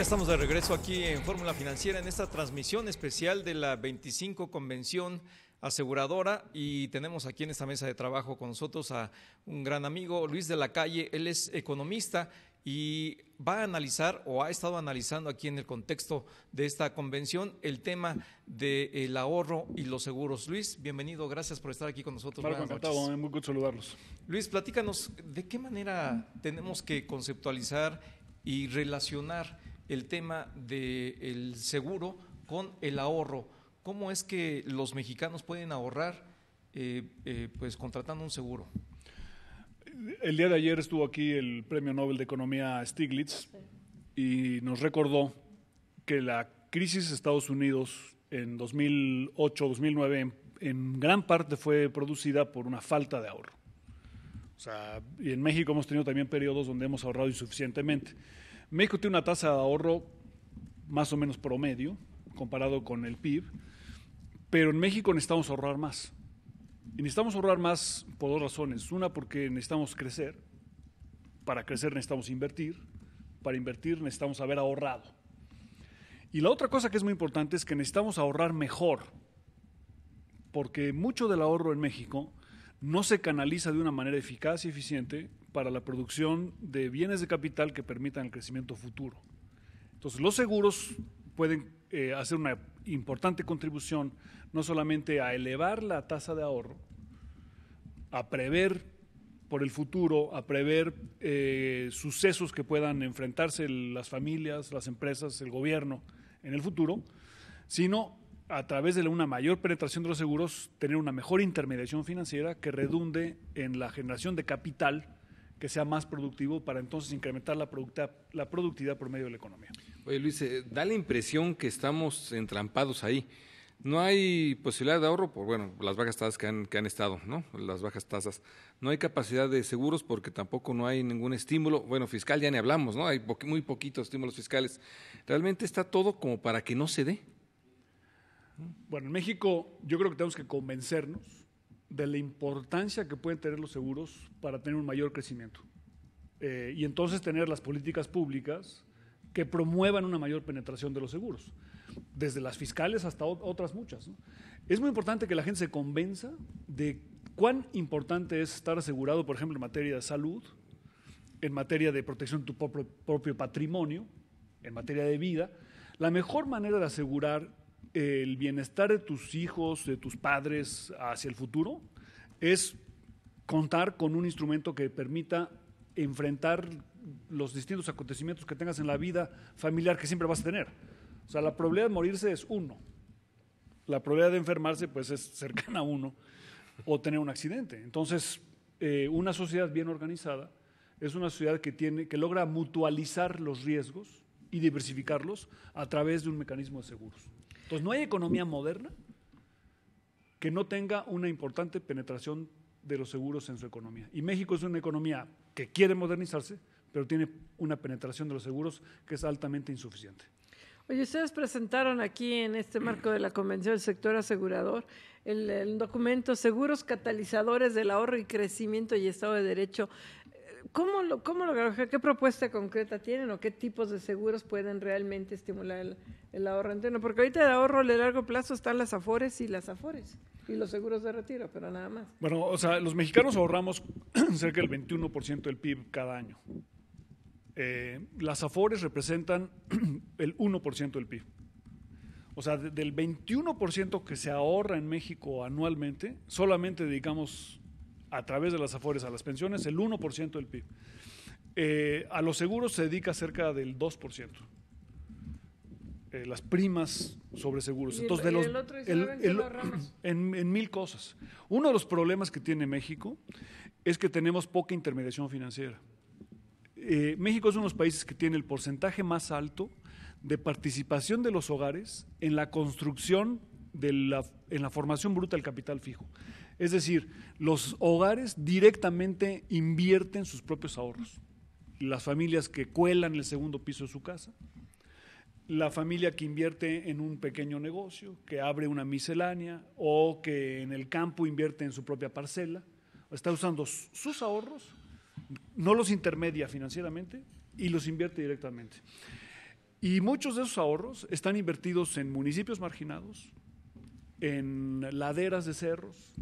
estamos de regreso aquí en Fórmula Financiera en esta transmisión especial de la 25 Convención Aseguradora, y tenemos aquí en esta mesa de trabajo con nosotros a un gran amigo, Luis de la Calle. Él es economista y va a analizar, o ha estado analizando aquí en el contexto de esta convención, el tema del ahorro y los seguros. Luis, bienvenido, gracias por estar aquí con nosotros. Marco, encantado, muy gusto saludarlos. Luis, platícanos, ¿de qué manera tenemos que conceptualizar y relacionar el tema del seguro con el ahorro? ¿Cómo es que los mexicanos pueden ahorrar pues contratando un seguro? El día de ayer estuvo aquí el Premio Nobel de Economía Stiglitz y nos recordó que la crisis de Estados Unidos en 2008-2009 en gran parte fue producida por una falta de ahorro. O sea, y en México hemos tenido también periodos donde hemos ahorrado insuficientemente. México tiene una tasa de ahorro más o menos promedio comparado con el PIB, pero en México necesitamos ahorrar más. Y necesitamos ahorrar más por dos razones. Una, porque necesitamos crecer. Para crecer necesitamos invertir. Para invertir necesitamos haber ahorrado. Y la otra cosa que es muy importante es que necesitamos ahorrar mejor, porque mucho del ahorro en México no se canaliza de una manera eficaz y eficiente para la producción de bienes de capital que permitan el crecimiento futuro. Entonces, los seguros pueden hacer una importante contribución no solamente a elevar la tasa de ahorro, a prever por el futuro, a prever sucesos que puedan enfrentarse las familias, las empresas, el gobierno en el futuro, sino a través de una mayor penetración de los seguros, tener una mejor intermediación financiera que redunde en la generación de capital que sea más productivo para entonces incrementar la productividad por medio de la economía. Oye, Luis, da la impresión que estamos entrampados ahí. No hay posibilidad de ahorro por, las bajas tasas que han estado, ¿no? Las bajas tasas. No hay capacidad de seguros porque tampoco no hay ningún estímulo. Bueno, fiscal ya ni hablamos, ¿no? Hay muy poquitos estímulos fiscales. Realmente está todo como para que no se dé. Bueno, en México yo creo que tenemos que convencernos de la importancia que pueden tener los seguros para tener un mayor crecimiento. Y entonces tener las políticas públicas que promuevan una mayor penetración de los seguros, desde las fiscales hasta otras muchas, ¿no? Es muy importante que la gente se convenza de cuán importante es estar asegurado, por ejemplo, en materia de salud, en materia de protección de tu propio patrimonio, en materia de vida. La mejor manera de asegurar el bienestar de tus hijos, de tus padres hacia el futuro, es contar con un instrumento que permita enfrentar los distintos acontecimientos que tengas en la vida familiar que siempre vas a tener. O sea, la probabilidad de morirse es 1. La probabilidad de enfermarse pues es cercana a 1 o tener un accidente. Entonces, una sociedad bien organizada es una sociedad que logra mutualizar los riesgos y diversificarlos a través de un mecanismo de seguros. Entonces, no hay economía moderna que no tenga una importante penetración de los seguros en su economía. Y México es una economía que quiere modernizarse, pero tiene una penetración de los seguros que es altamente insuficiente. Oye, ustedes presentaron aquí en este marco de la Convención del Sector Asegurador el documento Seguros Catalizadores del Ahorro y Crecimiento y Estado de Derecho. ¿Cómo lo qué propuesta concreta tienen o qué tipos de seguros pueden realmente estimular el ahorro? Entiendo, porque ahorita el ahorro de largo plazo están las AFORES y los seguros de retiro, pero nada más. Bueno, o sea, los mexicanos ahorramos cerca del 21% del PIB cada año. Las AFORES representan el 1% del PIB. O sea, del 21% que se ahorra en México anualmente, solamente dedicamos a través de las AFORES a las pensiones el 1% del PIB. A los seguros se dedica cerca del 2%. Las primas sobre seguros. Entonces, el otro en 1000 cosas. Uno de los problemas que tiene México es que tenemos poca intermediación financiera. México es uno de los países que tiene el porcentaje más alto de participación de los hogares en la construcción, en la formación bruta del capital fijo. Es decir, los hogares directamente invierten sus propios ahorros. Las familias que cuelan el segundo piso de su casa, la familia que invierte en un pequeño negocio, que abre una miscelánea o que en el campo invierte en su propia parcela, está usando sus ahorros, no los intermedia financieramente y los invierte directamente. Y muchos de esos ahorros están invertidos en municipios marginados, en laderas de cerros,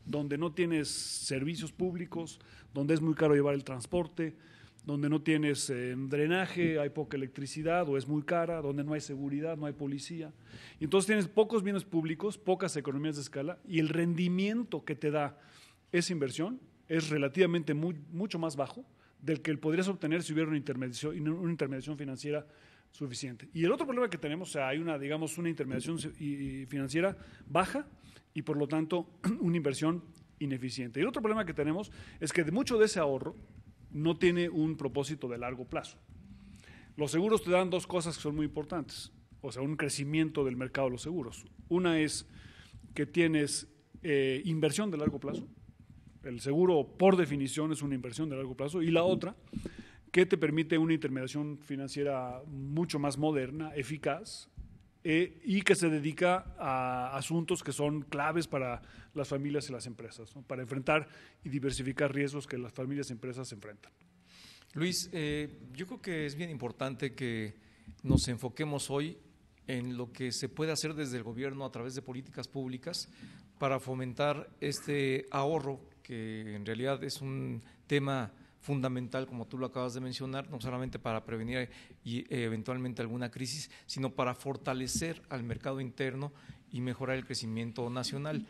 donde no tienes servicios públicos, donde es muy caro llevar el transporte, donde no tienes drenaje, hay poca electricidad o es muy cara, donde no hay seguridad, no hay policía. Y entonces tienes pocos bienes públicos, pocas economías de escala, y el rendimiento que te da esa inversión es relativamente mucho más bajo del que podrías obtener si hubiera una intermediación financiera suficiente. Y el otro problema que tenemos, o sea, hay una intermediación financiera baja y por lo tanto una inversión ineficiente. Y el otro problema que tenemos es que mucho de ese ahorro no tiene un propósito de largo plazo. Los seguros te dan dos cosas que son muy importantes, o sea, un crecimiento del mercado de los seguros. Una es que tienes inversión de largo plazo. El seguro, por definición, es una inversión de largo plazo. Y la otra, que te permite una intermediación financiera mucho más moderna, eficaz, y que se dedica a asuntos que son claves para las familias y las empresas, ¿no? Para enfrentar y diversificar riesgos que las familias y empresas enfrentan. Luis, yo creo que es bien importante que nos enfoquemos hoy en lo que se puede hacer desde el gobierno a través de políticas públicas para fomentar este ahorro, que en realidad es un tema fundamental, como tú lo acabas de mencionar, no solamente para prevenir y eventualmente alguna crisis, sino para fortalecer al mercado interno y mejorar el crecimiento nacional.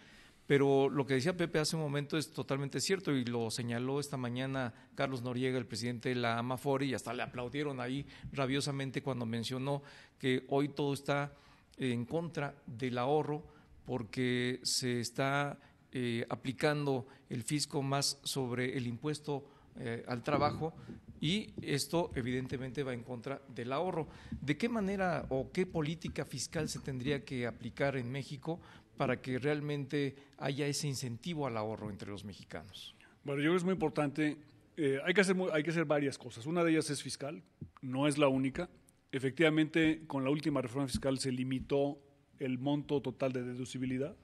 Pero lo que decía Pepe hace un momento es totalmente cierto y lo señaló esta mañana Carlos Noriega, el presidente de la Amafore, y hasta le aplaudieron ahí rabiosamente cuando mencionó que hoy todo está en contra del ahorro porque se está aplicando el fisco más sobre el impuesto al trabajo y esto evidentemente va en contra del ahorro. ¿De qué manera o qué política fiscal se tendría que aplicar en México para que realmente haya ese incentivo al ahorro entre los mexicanos? Bueno, yo creo que es muy importante, hay que hacer varias cosas. Una de ellas es fiscal, no es la única. Efectivamente, con la última reforma fiscal se limitó el monto total de deducibilidad,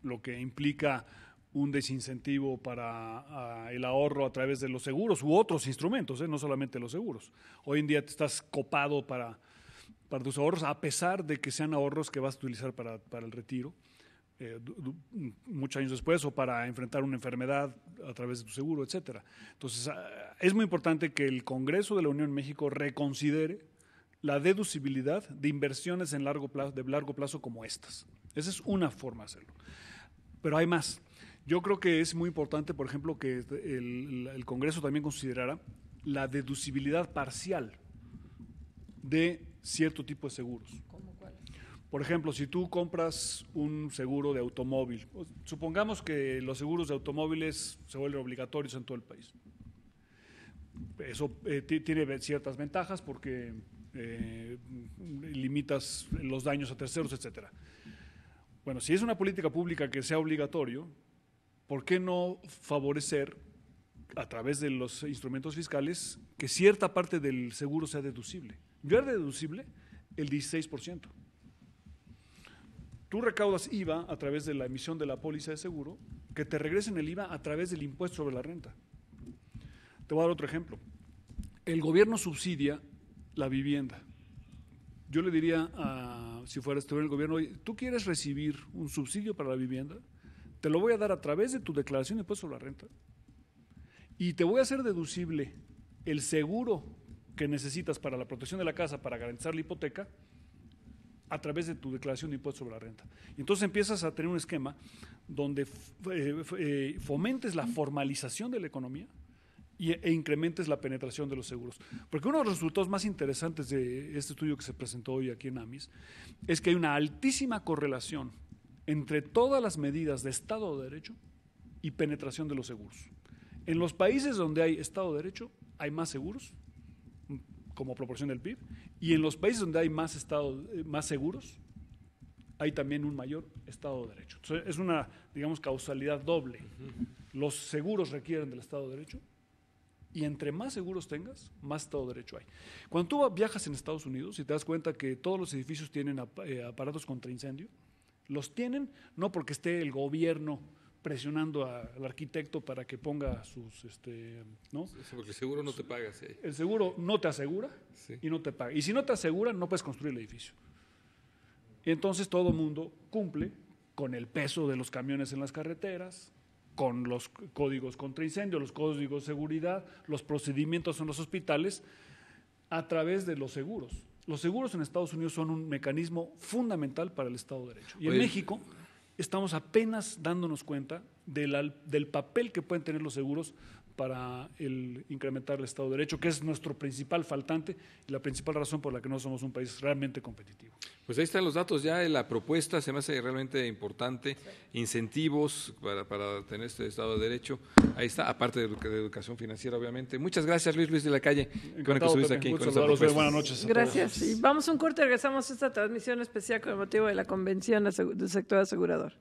lo que implica un desincentivo para el ahorro a través de los seguros u otros instrumentos, no solamente los seguros. Hoy en día te estás copado para tus ahorros, a pesar de que sean ahorros que vas a utilizar para el retiro, muchos años después, o para enfrentar una enfermedad a través de tu seguro, etcétera. Entonces, es muy importante que el Congreso de la Unión en México reconsidere la deducibilidad de inversiones de largo plazo como estas. Esa es una forma de hacerlo. Pero hay más. Yo creo que es muy importante, por ejemplo, que el Congreso también considerara la deducibilidad parcial de cierto tipo de seguros. ¿Cómo cuál? Por ejemplo, si tú compras un seguro de automóvil, supongamos que los seguros de automóviles se vuelven obligatorios en todo el país. Eso tiene ciertas ventajas porque limitas los daños a terceros, etcétera. Bueno, si es una política pública que sea obligatorio, ¿por qué no favorecer a través de los instrumentos fiscales que cierta parte del seguro sea deducible? Yo era deducible el 16%. Tú recaudas IVA a través de la emisión de la póliza de seguro, que te regresen el IVA a través del impuesto sobre la renta. Te voy a dar otro ejemplo. El gobierno subsidia la vivienda. Yo le diría, si fuera el gobierno, ¿tú quieres recibir un subsidio para la vivienda? Te lo voy a dar a través de tu declaración de impuesto sobre la renta y te voy a hacer deducible el seguro que necesitas para la protección de la casa, para garantizar la hipoteca, a través de tu declaración de impuesto sobre la renta. Y entonces empiezas a tener un esquema donde fomentes la formalización de la economía e incrementes la penetración de los seguros. Porque uno de los resultados más interesantes de este estudio que se presentó hoy aquí en AMIS es que hay una altísima correlación entre todas las medidas de Estado de Derecho y penetración de los seguros. En los países donde hay Estado de Derecho hay más seguros, como proporción del PIB, y en los países donde hay más seguros, hay también un mayor Estado de Derecho. Entonces, es una, digamos, causalidad doble. Los seguros requieren del Estado de Derecho, y entre más seguros tengas, más Estado de Derecho hay. Cuando tú viajas en Estados Unidos y te das cuenta que todos los edificios tienen aparatos contra incendio, los tienen no porque esté el gobierno presionando al arquitecto para que ponga sus, ¿no? Sí, porque el seguro no te paga. Sí. El seguro no te asegura Sí. y no te paga. Y si no te asegura, no puedes construir el edificio. Y entonces todo el mundo cumple con el peso de los camiones en las carreteras, con los códigos contra incendio, los códigos de seguridad, los procedimientos en los hospitales, a través de los seguros. Los seguros en Estados Unidos son un mecanismo fundamental para el Estado de Derecho. Y en México estamos apenas dándonos cuenta del papel que pueden tener los seguros para incrementar el Estado de Derecho, que es nuestro principal faltante y la principal razón por la que no somos un país realmente competitivo. Pues ahí están los datos ya, la propuesta se me hace realmente importante, incentivos para tener este Estado de Derecho, ahí está, aparte de educación financiera, obviamente. Muchas gracias, Luis de la Calle, con el que estuviste aquí. Con esta propuesta. Buenas noches. Gracias. Y vamos a un corte, regresamos a esta transmisión especial con el motivo de la Convención del Sector Asegurador.